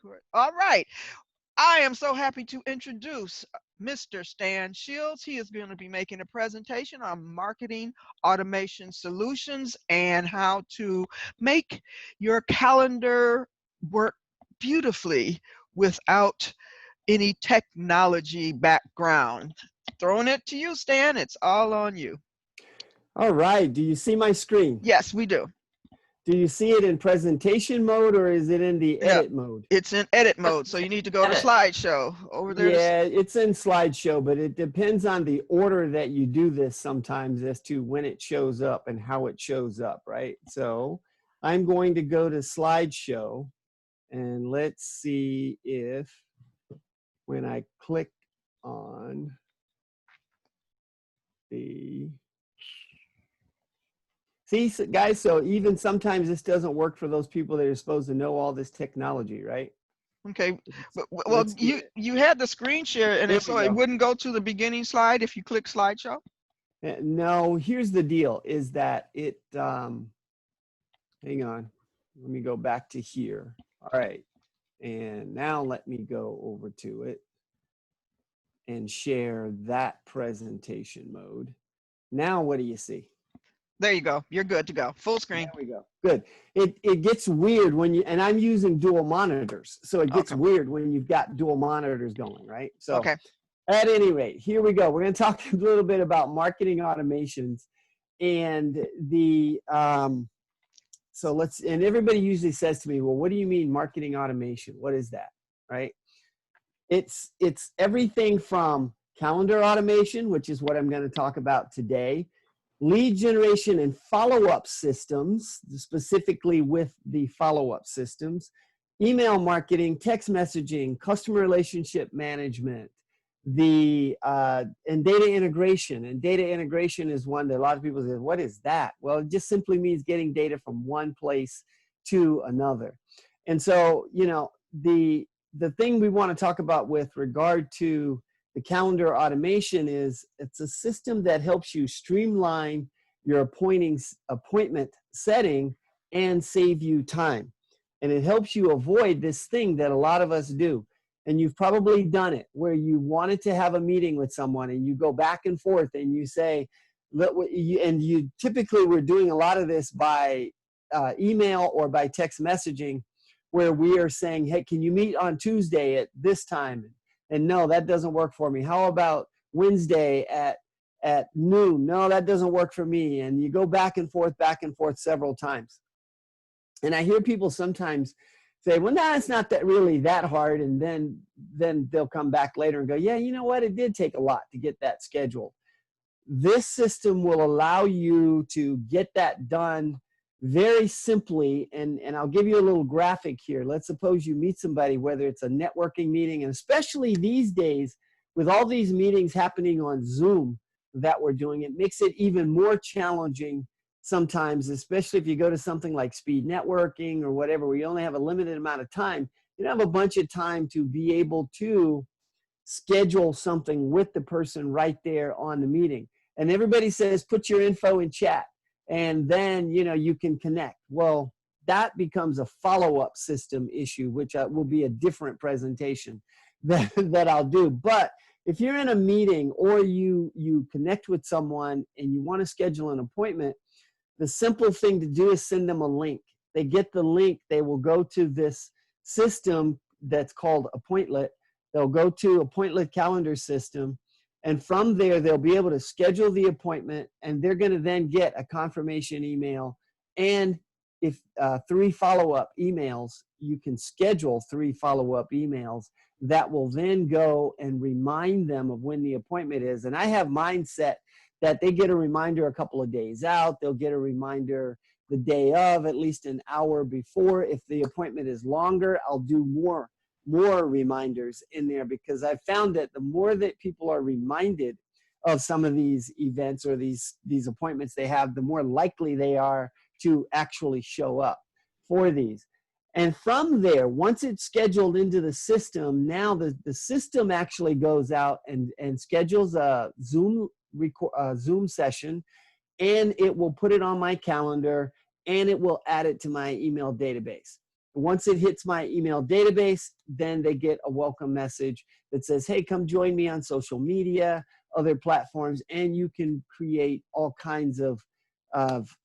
record. All right. I am so happy to introduce Mr. Stan Shields. He is going to be making a presentation on marketing automation solutions and how to make your calendar work beautifully without any technology background. Throwing it to you, Stan. It's all on you. All right. Do you see my screen? Yes, we do. Do you see it in presentation mode or is it in the No, edit mode? it's in edit mode, so you need to go to Edit. slideshow over there. Yeah, it's in slideshow, but it depends on the order that you do this sometimes as to when it shows up and how it shows up, right? So I'm going to go to slideshow and let's see if when I click on the see, guys, so even sometimes this doesn't work for those people that are supposed to know all this technology, right? Okay, but well, you had the screen share and so it wouldn't go to the beginning slide if you click slideshow. No, here's the deal: is that it? Hang on, let me go back to here. All right, and now let me go over to it and share that presentation mode. Now, what do you see? There you go. You're good to go. Full screen. There we go. Good. It gets weird when you, and I'm using dual monitors, so it gets weird when you've got dual monitors going, right? So okay. At any rate, here we go. We're going to talk a little bit about marketing automations and the, so let's, and everybody usually says to me, well, what do you mean marketing automation? What is that, right? It's everything from calendar automation, which is what I'm going to talk about today, lead generation and follow-up systems, specifically with the follow-up systems, email marketing, text messaging, customer relationship management, and data integration. And data integration is one that a lot of people say, what is that? Well, it just simply means getting data from one place to another. And so, you know, the thing we want to talk about with regard to the calendar automation is it's a system that helps you streamline your appointment setting and save you time. And it helps you avoid this thing that a lot of us do. And you've probably done it where you wanted to have a meeting with someone and you go back and forth and you say, and you typically we're doing a lot of this by email or by text messaging where we are saying, hey, can you meet on Tuesday at this time? And no, that doesn't work for me. How about Wednesday at noon? No, that doesn't work for me. And you go back and forth several times. And I hear people sometimes say, well, no, it's not that really that hard. And then they'll come back later and go, yeah, you know what? It did take a lot to get that scheduled. This system will allow you to get that done very simply, and I'll give you a little graphic here. Let's suppose you meet somebody, whether it's a networking meeting, and especially these days with all these meetings happening on Zoom that we're doing, it makes it even more challenging sometimes, especially if you go to something like speed networking or whatever, where you only have a limited amount of time. You don't have a bunch of time to be able to schedule something with the person right there on the meeting. And everybody says, put your info in chat. And then, you know, you can connect. Well, that becomes a follow-up system issue, which will be a different presentation that I'll do. But if you're in a meeting or you connect with someone and you want to schedule an appointment, the simple thing to do is send them a link. They get the link. They will go to this system that's called Appointlet. They'll go to Appointlet calendar system. And from there, they'll be able to schedule the appointment, and they're going to then get a confirmation email. And if 3 follow-up emails, you can schedule 3 follow-up emails that will then go and remind them of when the appointment is. And I have mine set that they get a reminder a couple of days out. They'll get a reminder the day of, at least an hour before. If the appointment is longer, I'll do more reminders in there, because I've found that the more that people are reminded of some of these events or these appointments they have, the more likely they are to actually show up for these. And from there, once it's scheduled into the system, now the system actually goes out and schedules a Zoom session, and it will put it on my calendar, and it will add it to my email database. Once it hits my email database, then they get a welcome message that says, hey, come join me on social media, other platforms, and you can create all kinds of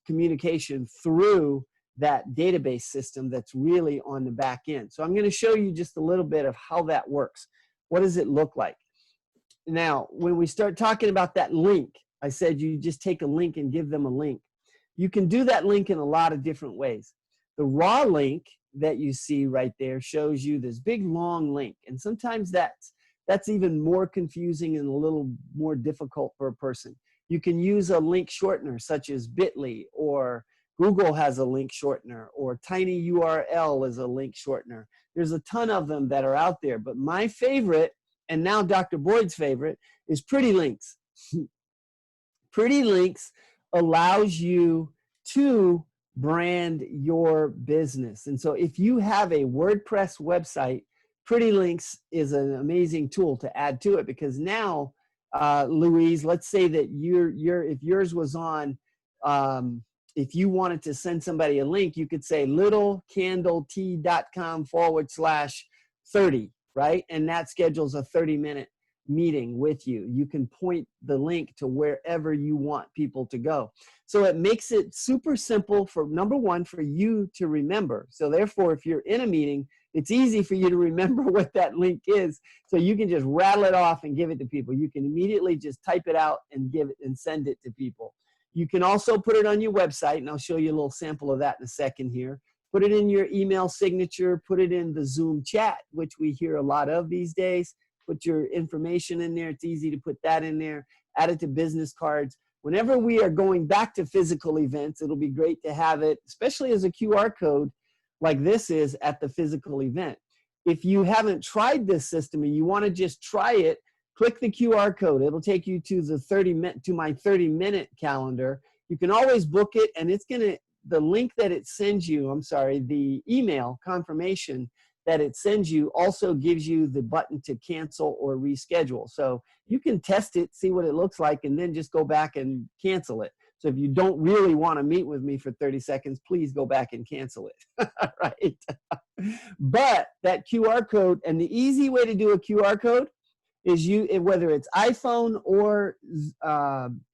communication through that database system that's really on the back end. So I'm going to show you just a little bit of how that works. What does it look like? Now, when we start talking about that link, I said you just take a link and give them a link. You can do that link in a lot of different ways. The raw link that you see right there shows you this big long link, and sometimes that's even more confusing and a little more difficult for a person. You can use a link shortener such as Bitly, or Google has a link shortener, or TinyURL is a link shortener. There's a ton of them that are out there, but my favorite, and now Dr. Boyd's favorite, is Pretty Links. Pretty Links allows you to brand your business. And so if you have a WordPress website, Pretty Links is an amazing tool to add to it, because now, Louise, let's say that if yours was on, if you wanted to send somebody a link, you could say littlecandletea.com/30, right? And that schedules a 30-minute meeting with you. You can point the link to wherever you want people to go. So it makes it super simple for, number one, for you to remember. So therefore, if you're in a meeting, it's easy for you to remember what that link is. So you can just rattle it off and give it to people. You can immediately just type it out and give it and send it to people. You can also put it on your website, and I'll show you a little sample of that in a second here. Put it in your email signature, put it in the Zoom chat, which we hear a lot of these days. Put your information in there. It's easy to put that in there. Add it to business cards. Whenever we are going back to physical events, it'll be great to have it, especially as a QR code like this is at the physical event. If you haven't tried this system and you want to just try it, click the QR code. It'll take you to my 30-minute calendar. You can always book it, and it's going to, the link that it sends you, the email confirmation that it sends you also gives you the button to cancel or reschedule. So you can test it, see what it looks like, and then just go back and cancel it. So if you don't really want to meet with me for 30 seconds, please go back and cancel it, right? But that QR code, and the easy way to do a QR code is whether it's iPhone or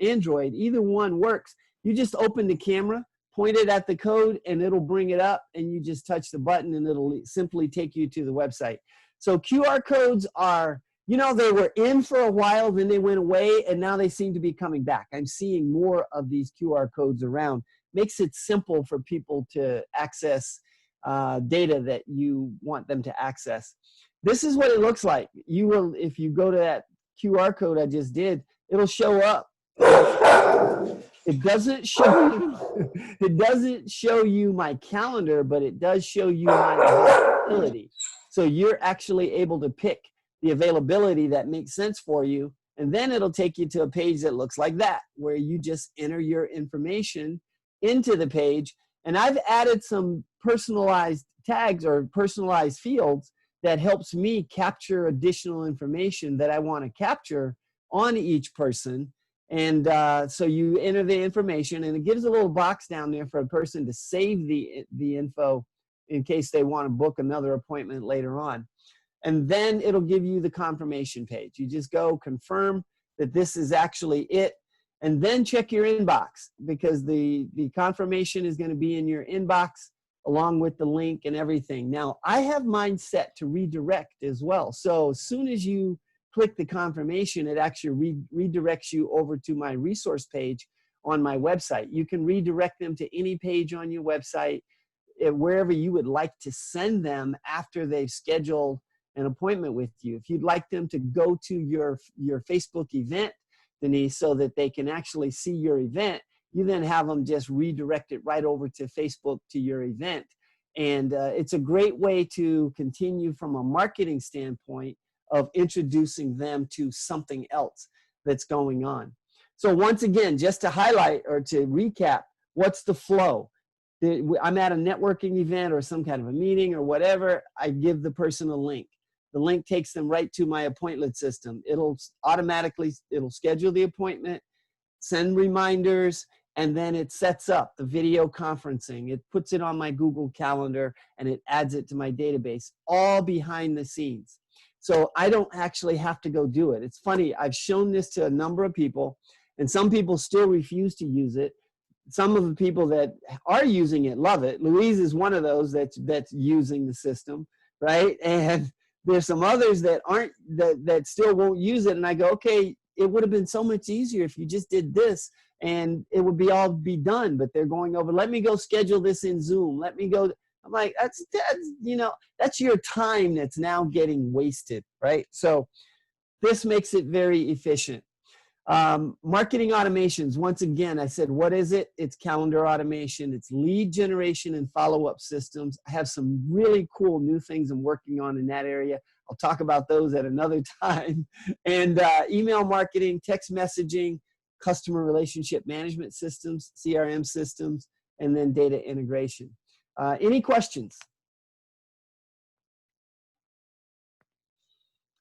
Android, either one works. You just open the camera, point it at the code, and it'll bring it up, and you just touch the button and it'll simply take you to the website. So QR codes are, they were in for a while, then they went away, and now they seem to be coming back. I'm seeing more of these QR codes around. Makes it simple for people to access data that you want them to access. This is what it looks like. You will, if you go to that QR code I just did, it'll show up. It doesn't show you my calendar, but it does show you my availability. So you're actually able to pick the availability that makes sense for you. And then it'll take you to a page that looks like that, where you just enter your information into the page. And I've added some personalized tags or personalized fields that helps me capture additional information that I want to capture on each person. And so you enter the information, and it gives a little box down there for a person to save the info in case they want to book another appointment later on. And then it'll give you the confirmation page. You just go confirm that this is actually it, and then check your inbox, because the confirmation is going to be in your inbox along with the link and everything. Now, I have mine set to redirect as well. So as soon as you click the confirmation, it actually redirects you over to my resource page on my website. You can redirect them to any page on your website, wherever you would like to send them after they've scheduled an appointment with you. If you'd like them to go to your Facebook event, Denise, so that they can actually see your event, you then have them just redirect it right over to Facebook to your event. And it's a great way to continue from a marketing standpoint of introducing them to something else that's going on. So once again, just to highlight or to recap, what's the flow? I'm at a networking event or some kind of a meeting or whatever, I give the person a link. The link takes them right to my Appointlet system. It'll schedule the appointment, send reminders, and then it sets up the video conferencing. It puts it on my Google Calendar, and it adds it to my database, all behind the scenes. So I don't actually have to go do it. It's funny, I've shown this to a number of people, and some people still refuse to use it. Some of the people that are using it love it. Louise is one of those that's using the system, right? And there's some others that aren't, that still won't use it. And I go, okay, it would have been so much easier if you just did this, and it would all be done. But they're going over, let me go schedule this in Zoom. Let me go. I'm like, that's you know, that's your time that's now getting wasted, right? So this makes it very efficient. Marketing automations, once again, I said, what is it? It's calendar automation. It's lead generation and follow-up systems. I have some really cool new things I'm working on in that area. I'll talk about those at another time. And email marketing, text messaging, customer relationship management systems, CRM systems, and then data integration. Any questions?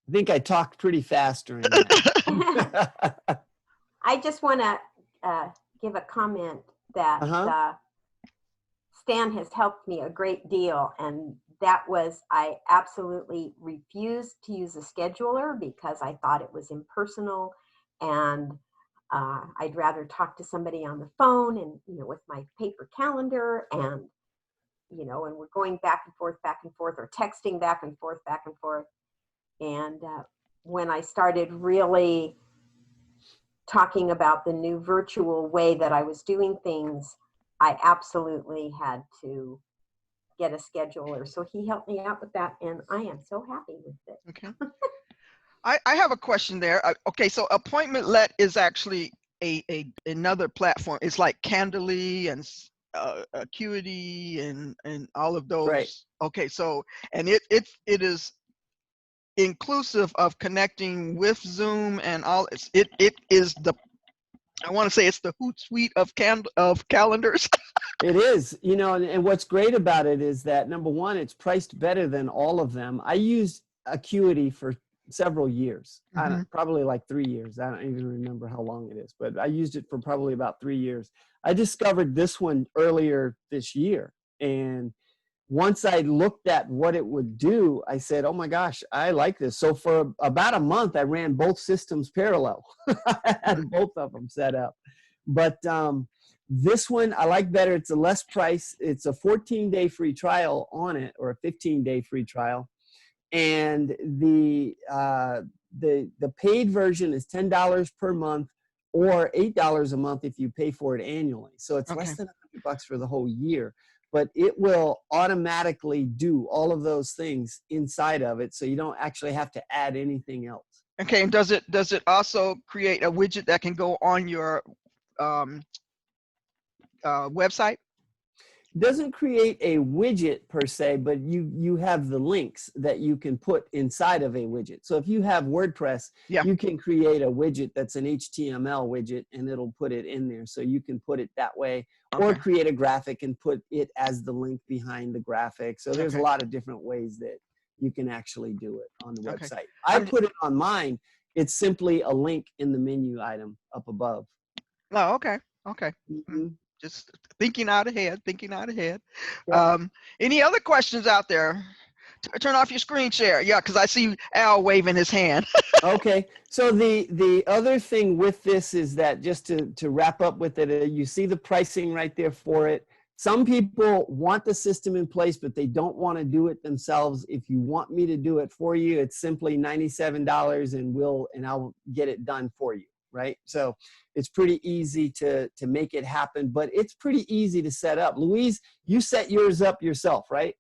I think I talked pretty fast during that. I just want to give a comment that Stan has helped me a great deal, and that was I absolutely refused to use a scheduler because I thought it was impersonal, and I'd rather talk to somebody on the phone and, you know, with my paper calendar, and, you know, and we're going back and forth, or texting back and forth. And when I started really talking about the new virtual way that I was doing things, I absolutely had to get a scheduler. So he helped me out with that, and I am so happy with it. Okay. I have a question there. Okay, so Appointlet is actually another platform. It's like Candly and Acuity and all of those. Right. Okay, so and it is inclusive of connecting with Zoom and all. It is the, I want to say it's the Hootsuite of calendars. It is, you know, and what's great about it is that, number one, it's priced better than all of them. I used Acuity for several years, probably like 3 years. I don't even remember how long it is, but I used it for probably about 3 years. I discovered this one earlier this year, and once I looked at what it would do, I said, oh my gosh, I like this. So for about a month, I ran both systems parallel. I had both of them set up. But this one I like better. It's a less price. It's a 14-day free trial on it, or a 15-day free trial. And the paid version is $10 per month, or $8 a month if you pay for it annually. So it's less than $100 for the whole year. But it will automatically do all of those things inside of it, so you don't actually have to add anything else. Okay, and does it also create a widget that can go on your website? It doesn't create a widget per se, but you have the links that you can put inside of a widget. So if you have WordPress, you can create a widget that's an HTML widget, and it'll put it in there. So you can put it that way, or create a graphic and put it as the link behind the graphic. So there's a lot of different ways that you can actually do it on the website. I put it on mine. It's simply a link in the menu item up above. Oh, okay. Just thinking out ahead. Any other questions out there? Turn off your screen share. Yeah, because I see Al waving his hand. Okay, so the other thing with this is that, just to wrap up with it, you see the pricing right there for it. Some people want the system in place, but they don't want to do it themselves. If you want me to do it for you, it's simply $97, and I'll get it done for you, right? So it's pretty easy to make it happen, but it's pretty easy to set up. Louise, you set yours up yourself, right?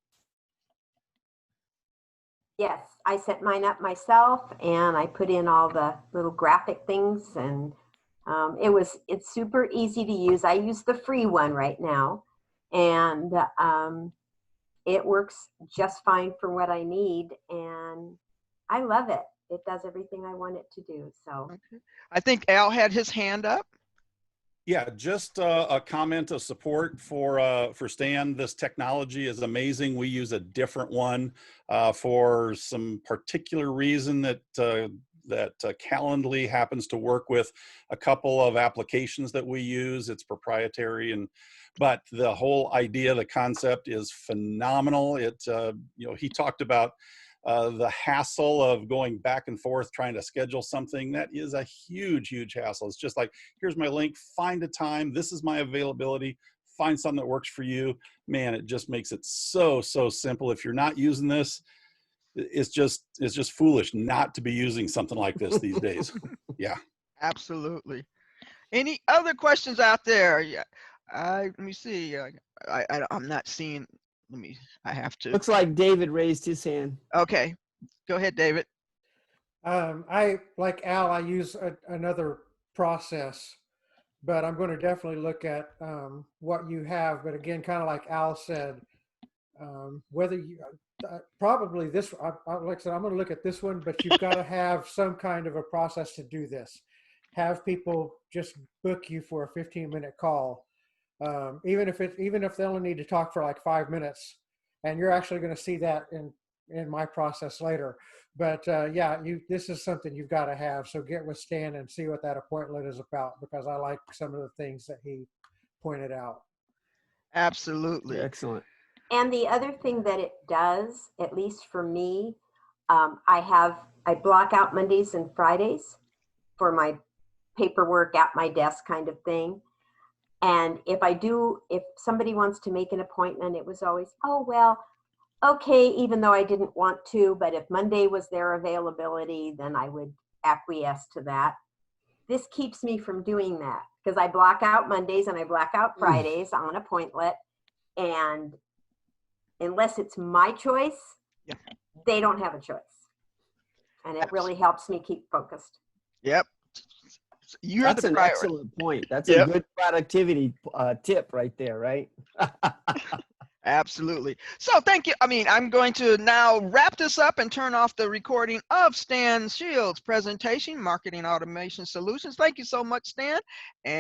Yes, I set mine up myself, and I put in all the little graphic things, and it's super easy to use. I use the free one right now, and it works just fine for what I need, and I love it. It does everything I want it to do. So I think Al had his hand up. Yeah, just a comment of support for Stan. This technology is amazing. We use a different one for some particular reason that that Calendly happens to work with a couple of applications that we use. It's proprietary, but the whole idea, the concept is phenomenal. He talked about the hassle of going back and forth trying to schedule something. That is a huge, huge hassle. It's just like, here's my link, find a time, this is my availability, find something that works for you. Man, it just makes it so simple. If you're not using this, it's just foolish not to be using something like this these days. Yeah. Absolutely. Any other questions out there? Yeah. Let me see. I'm not seeing. I have to. Looks like David raised his hand. Okay. Go ahead, David. I, like Al, I use another process, but I'm going to definitely look at what you have. But again, kind of like Al said, whether you probably this, like I said, I'm going to look at this one, but you've got to have some kind of a process to do this. Have people just book you for a 15-minute call, even if they only need to talk for like 5 minutes, and you're actually going to see that in my process later. But this is something you've got to have. So get with Stan and see what that Appointlet is about, because I like some of the things that he pointed out. Absolutely. Excellent. And the other thing that it does, at least for me, I block out Mondays and Fridays for my paperwork at my desk kind of thing. And if somebody wants to make an appointment, it was always, oh, well, okay, even though I didn't want to, but if Monday was their availability, then I would acquiesce to that. This keeps me from doing that because I block out Mondays and I block out Fridays on Appointlet. And unless it's my choice, yeah, they don't have a choice. And it really helps me keep focused. Yep. That's an excellent point. That's a good productivity tip right there, right? Absolutely. So thank you. I'm going to now wrap this up and turn off the recording of StanShields' presentation, Marketing Automation Solutions. Thank you so much, Stan. And